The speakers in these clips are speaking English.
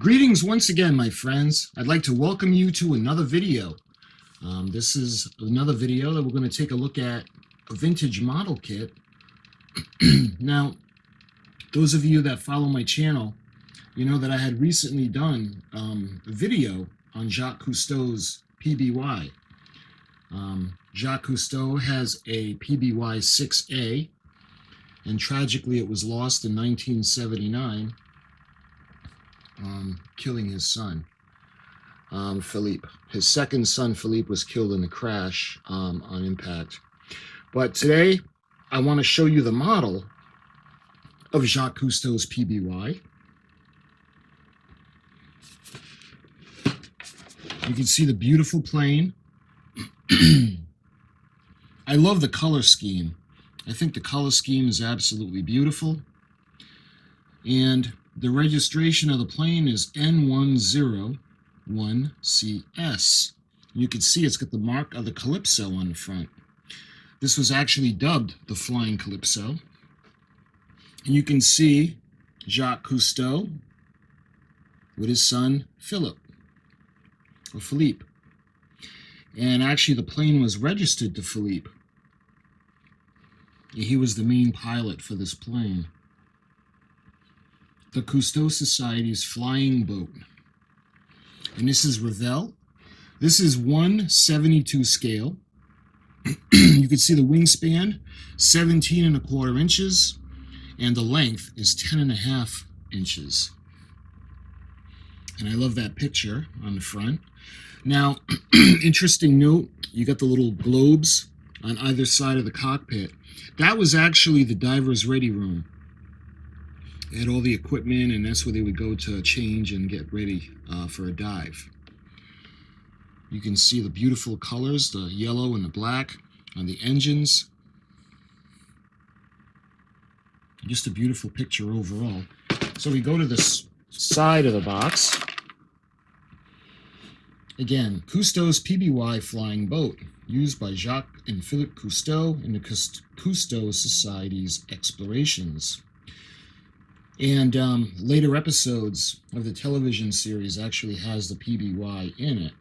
Greetings once again, my friends. I'd like to welcome you to another video. This is another video that we're going to take a look at a vintage model kit. Now, those of you that follow my channel, you know that I had recently done a video on Jacques Cousteau's PBY. Jacques Cousteau has a PBY 6A, and tragically it was lost in 1979. Killing his son, Philippe. His second son, Philippe, was killed in a crash on impact. But today, I want to show you the model of Jacques Cousteau's PBY. You can see the beautiful plane. I love the color scheme. I think the color scheme is absolutely beautiful. And the registration of the plane is N101CS. You can see it's got the mark of the Calypso on the front. This was actually dubbed the Flying Calypso. And you can see Jacques Cousteau with his son Philippe. And actually the plane was registered to Philippe. He was the main pilot for this plane. The Cousteau Society's flying boat. And this is Revell. This is 1/72 scale. You can see the wingspan, 17¼ inches, and the length is 10½ inches. And I love that picture on the front. Now, interesting note, you got the little globes on either side of the cockpit. That was actually the diver's ready room. They had all the equipment, and that's where they would go to change and get ready for a dive. You can see the beautiful colors, the yellow and the black on the engines. Just a beautiful picture overall. So we go to this side of the box. Again, Cousteau's PBY flying boat, used by Jacques and Philippe Cousteau in the Cousteau Society's explorations. And later episodes of the television series actually has the PBY in it.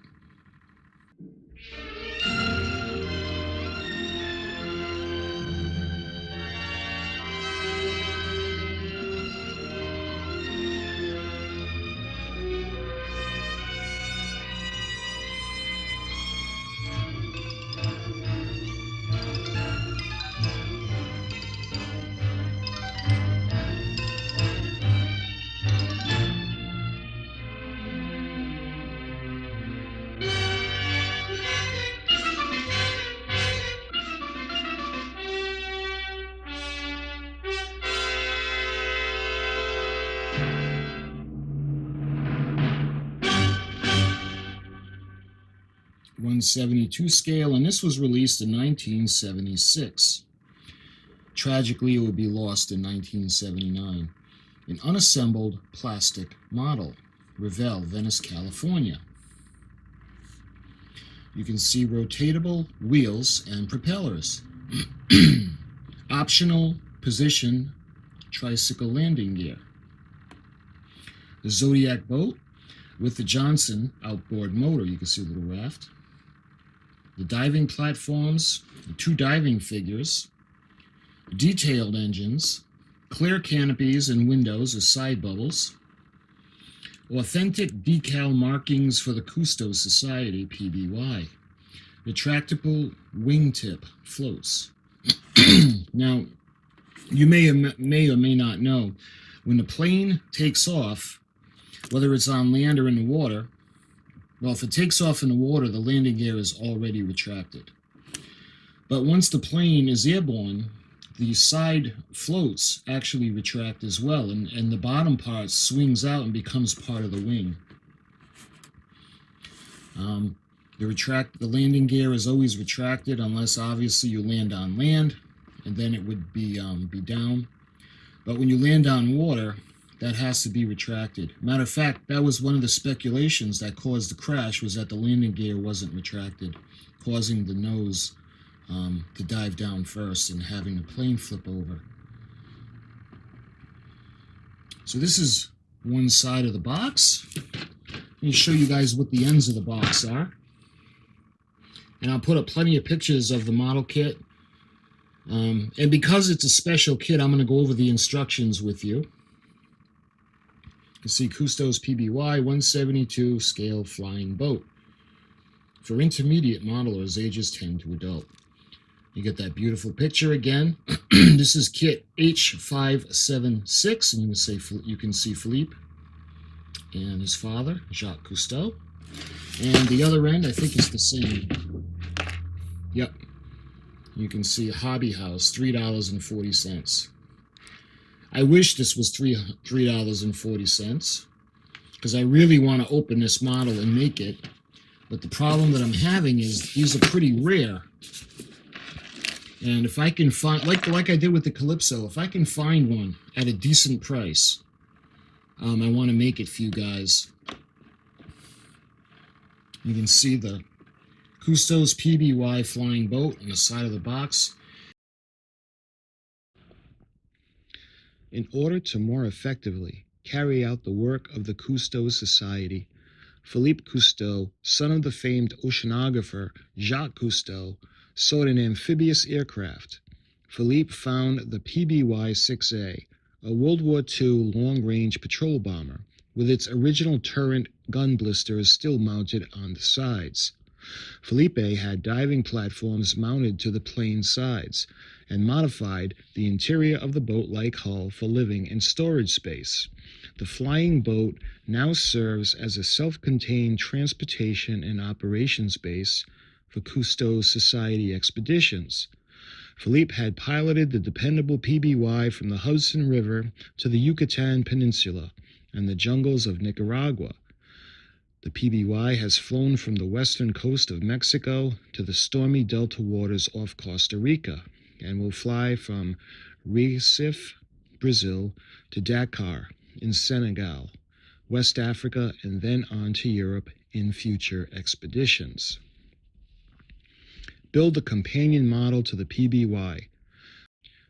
.172 scale, and this was released in 1976. Tragically, it would be lost in 1979. An unassembled plastic model, Revell, Venice, California. You can see rotatable wheels and propellers. Optional position tricycle landing gear. The Zodiac boat with the Johnson outboard motor. You can see the little raft. The diving platforms, the 2 diving figures, detailed engines, clear canopies and windows with side bubbles, authentic decal markings for the Cousteau Society PBY, retractable wingtip floats. Now, you may or may not know, when the plane takes off, whether it's on land or in the water, well, if it takes off in the water, the landing gear is already retracted. But once the plane is airborne, the side floats actually retract as well, and the bottom part swings out and becomes part of the wing. The landing gear is always retracted unless obviously you land on land, and then it would be down. But when you land on water, that has to be retracted. Matter of fact, that was one of the speculations that caused the crash, was that the landing gear wasn't retracted, causing the nose to dive down first and having the plane flip over. So this is one side of the box. Let me show you guys what the ends of the box are. And I'll put up plenty of pictures of the model kit. And because it's a special kit, I'm going to go over the instructions with you. You can see Cousteau's PBY 172 scale flying boat for intermediate modelers ages 10 to adult. You get that beautiful picture again. This is kit H-576, and you can see Philippe and his father, Jacques Cousteau. And the other end, I think, is the same. Yep. You can see Hobby House, $3.40. I wish this was $3.40 because I really want to open this model and make it. But the problem that I'm having is these are pretty rare. And if I can find, like I did with the Calypso, if I can find one at a decent price, I want to make it for you guys. You can see the Cousteau's PBY flying boat on the side of the box. In order to more effectively carry out the work of the Cousteau Society, Philippe Cousteau, son of the famed oceanographer Jacques Cousteau, sought an amphibious aircraft. Philippe found the PBY-6A, a World War II long-range patrol bomber, with its original turret gun blisters still mounted on the sides. Philippe had diving platforms mounted to the plane's sides, and modified the interior of the boat-like hull for living and storage space. The flying boat now serves as a self-contained transportation and operations base for Cousteau's Society expeditions. Philippe had piloted the dependable PBY from the Hudson River to the Yucatan Peninsula and the jungles of Nicaragua. The PBY has flown from the western coast of Mexico to the stormy delta waters off Costa Rica, and will fly from Recife, Brazil, to Dakar in Senegal, West Africa, and then on to Europe in future expeditions. Build a companion model to the PBY.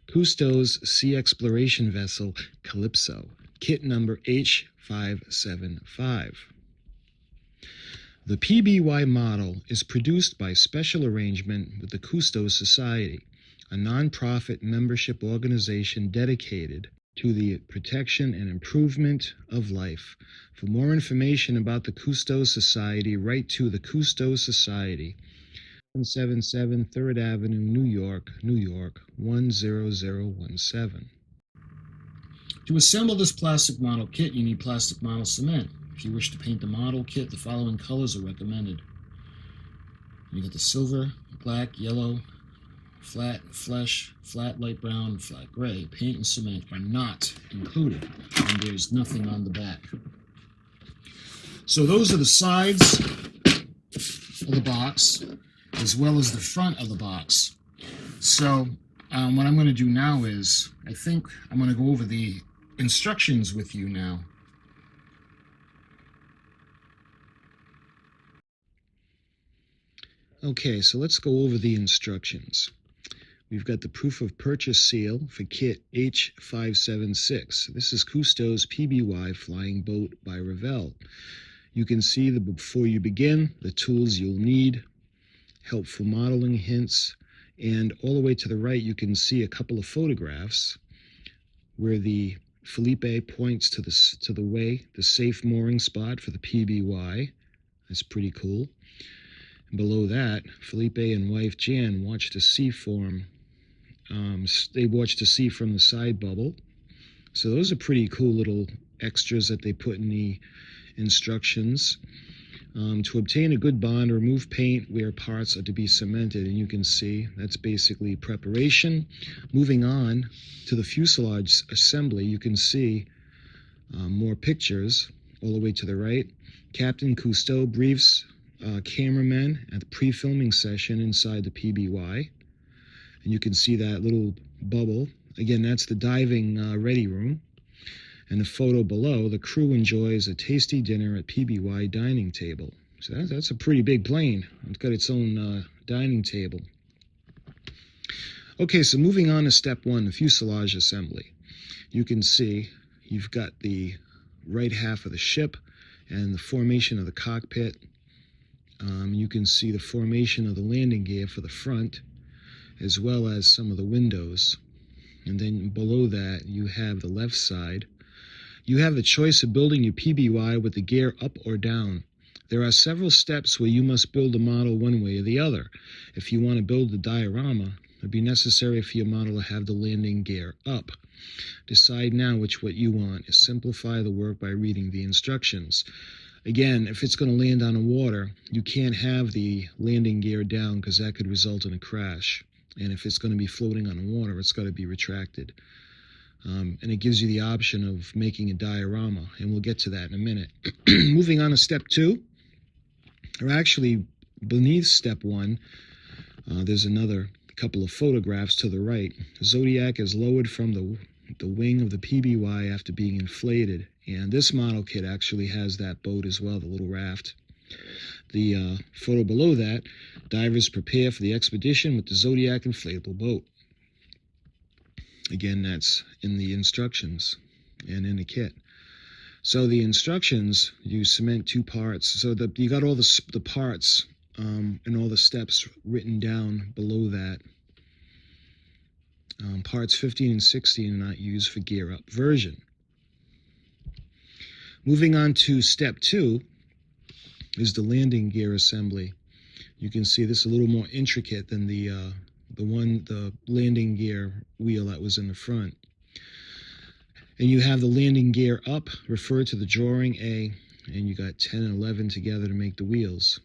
Cousteau's sea exploration vessel, Calypso, kit number H-575. The PBY model is produced by special arrangement with the Cousteau Society, a non-profit membership organization dedicated to the protection and improvement of life. For more information about the Cousteau Society, write to the Cousteau Society, 177 3rd Avenue, New York, New York, 10017. To assemble this plastic model kit, you need plastic model cement. If you wish to paint the model kit, the following colors are recommended. You get the silver, black, yellow, flat, flesh, flat light brown, and flat gray. Paint and cement are not included, and there's nothing on the back. So those are the sides of the box, as well as the front of the box. So what I'm going to do now is, I think I'm going to go over the instructions with you now. Okay, so let's go over the instructions. We've got the proof of purchase seal for kit H-576. This is Cousteau's PBY flying boat by Revell. You can see before you begin the tools you'll need, helpful modeling hints, and all the way to the right you can see a couple of photographs where the Philippe points to the safe mooring spot for the PBY. That's pretty cool. And below that, Philippe and wife Jan watch the sea form. They watch the sea from the side bubble. So those are pretty cool little extras that they put in the instructions. To obtain a good bond, remove paint where parts are to be cemented, and you can see that's basically preparation. Moving on to the fuselage assembly, you can see more pictures all the way to the right. Captain Cousteau briefs cameramen at the pre-filming session inside the PBY, and you can see that little bubble. Again, that's the diving ready room. And the photo below, the crew enjoys a tasty dinner at PBY dining table. So that's a pretty big plane. It's got its own dining table. Okay, so moving on to step one, the fuselage assembly. You can see you've got the right half of the ship and the formation of the cockpit. You can see the formation of the landing gear for the front, as well as some of the windows. And then below that, you have the left side. You have the choice of building your PBY with the gear up or down. There are several steps where you must build the model one way or the other. If you want to build the diorama, it would be necessary for your model to have the landing gear up. Decide now which what you want. Simplify the work by reading the instructions. Again, if it's going to land on the water, you can't have the landing gear down because that could result in a crash. And if it's going to be floating on the water, it's got to be retracted. And it gives you the option of making a diorama, and we'll get to that in a minute. Moving on to step 2, or actually beneath step 1, there's another couple of photographs to the right. The Zodiac is lowered from the wing of the PBY after being inflated, and this model kit actually has that boat as well, the little raft. The photo below that, divers prepare for the expedition with the Zodiac inflatable boat. Again, that's in the instructions and in the kit. So the instructions, you cement 2 parts. So you got all the parts and all the steps written down below that. Parts 15 and 16 are not used for gear up version. Moving on to step 2 is the landing gear assembly. You can see this is a little more intricate than the landing gear wheel that was in the front. And you have the landing gear up, refer to the drawing A, and you got 10 and 11 together to make the wheels.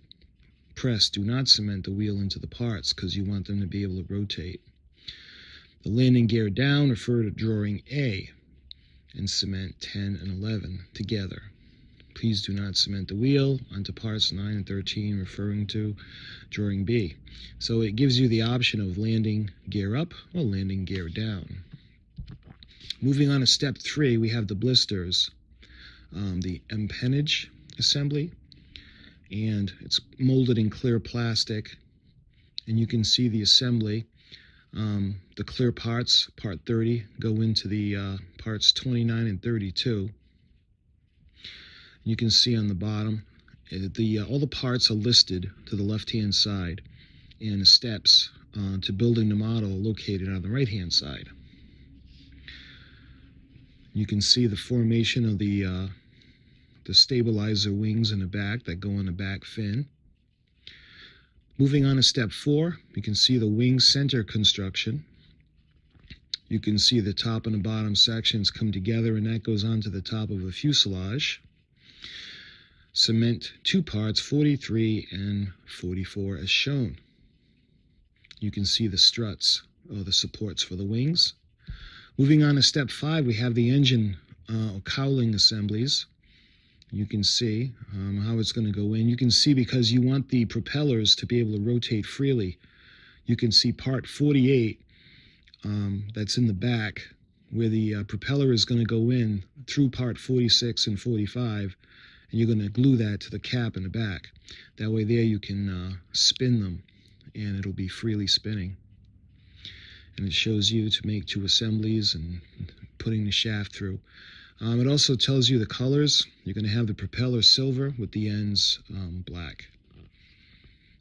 Press, do not cement the wheel into the parts because you want them to be able to rotate. The landing gear down, refer to drawing A, and cement 10 and 11 together. Please do not cement the wheel onto parts 9 and 13, referring to drawing B. So it gives you the option of landing gear up or landing gear down. Moving on to step 3, we have the blisters, the empennage assembly, and it's molded in clear plastic, and you can see the assembly. The clear parts, part 30, go into the parts 29 and 32. You can see on the bottom, all the parts are listed to the left-hand side, and the steps to building the model are located on the right-hand side. You can see the formation of the stabilizer wings in the back that go on the back fin. Moving on to step 4, you can see the wing center construction. You can see the top and the bottom sections come together, and that goes onto the top of a fuselage. Cement 2 parts, 43 and 44 as shown. You can see the struts, or the supports for the wings. Moving on to step 5, we have the engine cowling assemblies. You can see how it's going to go in. You can see because you want the propellers to be able to rotate freely. You can see part 48 that's in the back, where the propeller is going to go in through part 46 and 45. And you're going to glue that to the cap in the back. That way there you can spin them, and it'll be freely spinning. And it shows you to make 2 assemblies and putting the shaft through. It also tells you the colors. You're going to have the propeller silver with the ends black.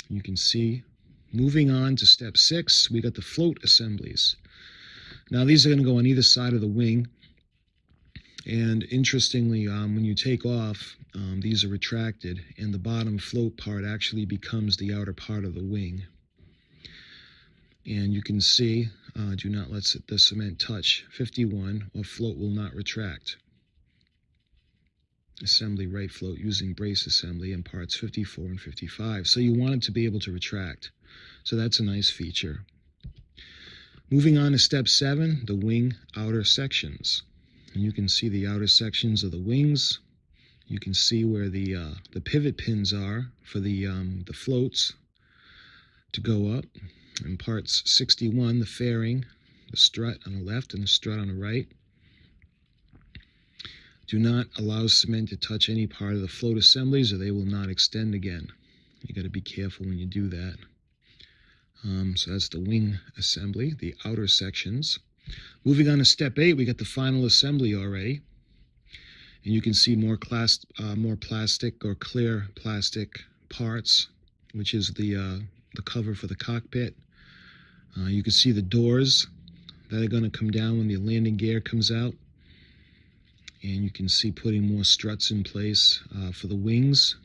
You can see. Moving on to step 6, we got the float assemblies. Now these are going to go on either side of the wing. And interestingly, when you take off, these are retracted, and the bottom float part actually becomes the outer part of the wing. And you can see, do not let the cement touch 51, or float will not retract. Assembly right float using brace assembly in parts 54 and 55. So you want it to be able to retract. So that's a nice feature. Moving on to step 7, the wing outer sections. And you can see the outer sections of the wings. You can see where the pivot pins are for the floats to go up. In parts 61, the fairing, the strut on the left and the strut on the right. Do not allow cement to touch any part of the float assemblies, or they will not extend again. You got to be careful when you do that. So that's the wing assembly, the outer sections. Moving on to step 8, we got the final assembly already. And you can see more plastic or clear plastic parts, which is the cover for the cockpit. You can see the doors that are going to come down when the landing gear comes out. And you can see putting more struts in place for the wings.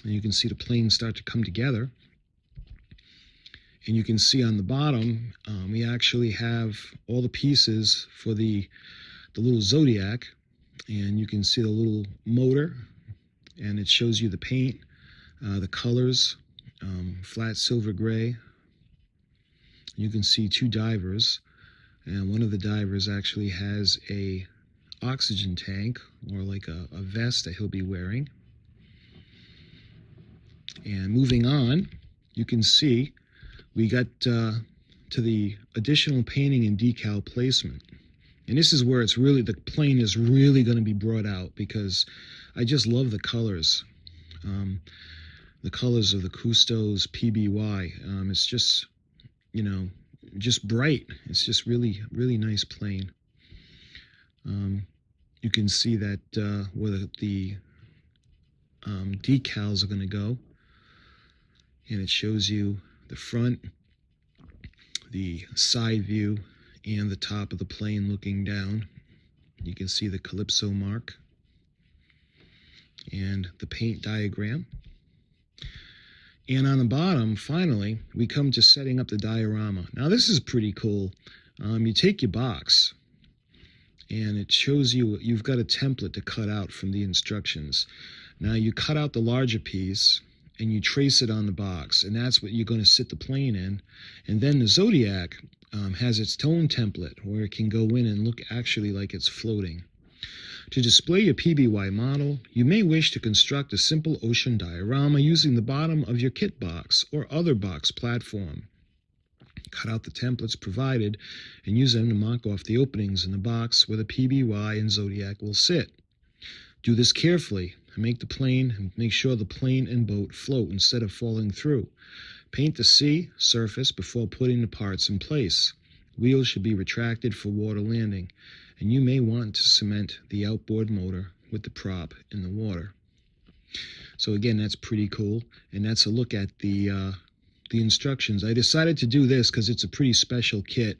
And you can see the plane start to come together. And you can see on the bottom, we actually have all the pieces for the little Zodiac. And you can see the little motor, and it shows you the paint, the colors, flat silver gray. You can see two divers, and one of the divers actually has a oxygen tank, or like a vest that he'll be wearing. And moving on, you can see we got to the additional painting and decal placement. And this is where it's really, the plane is really going to be brought out, because I just love the colors. The colors of the Cousteau's PBY. It's just, you know, just bright. It's just really, really nice plane. You can see that where the decals are going to go. And it shows you the front, the side view, and the top of the plane looking down. You can see the Calypso mark and the paint diagram. And on the bottom, finally, we come to setting up the diorama. Now this is pretty cool. You take your box, and it shows you, you've got a template to cut out from the instructions. Now you cut out the larger piece, and you trace it on the box, and that's what you're going to sit the plane in. And then the Zodiac has its own template where it can go in and look actually like it's floating. To display your PBY model, you may wish to construct a simple ocean diorama using the bottom of your kit box or other box platform. Cut out the templates provided and use them to mark off the openings in the box where the PBY and Zodiac will sit. Do this carefully and make sure the plane and boat float instead of falling through. Paint the sea surface before putting the parts in place. Wheels should be retracted for water landing, and you may want to cement the outboard motor with the prop in the water. So again, that's pretty cool, and that's a look at the instructions. I decided to do this because it's a pretty special kit,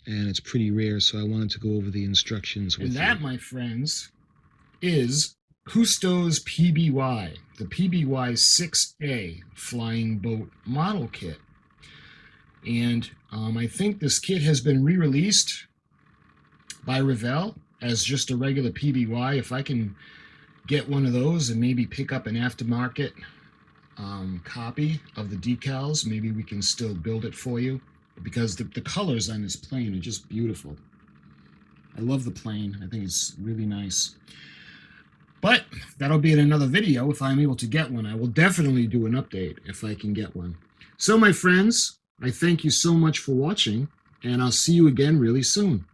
and it's pretty rare, so I wanted to go over the instructions with you. And that, my friends, is Cousteau's PBY, the PBY 6A Flying Boat Model Kit. And I think this kit has been re-released by Revell as just a regular PBY. If I can get one of those and maybe pick up an aftermarket copy of the decals, maybe we can still build it for you, because the colors on this plane are just beautiful. I love the plane. I think it's really nice. But that'll be in another video if I'm able to get one. I will definitely do an update if I can get one. So my friends, I thank you so much for watching, and I'll see you again really soon.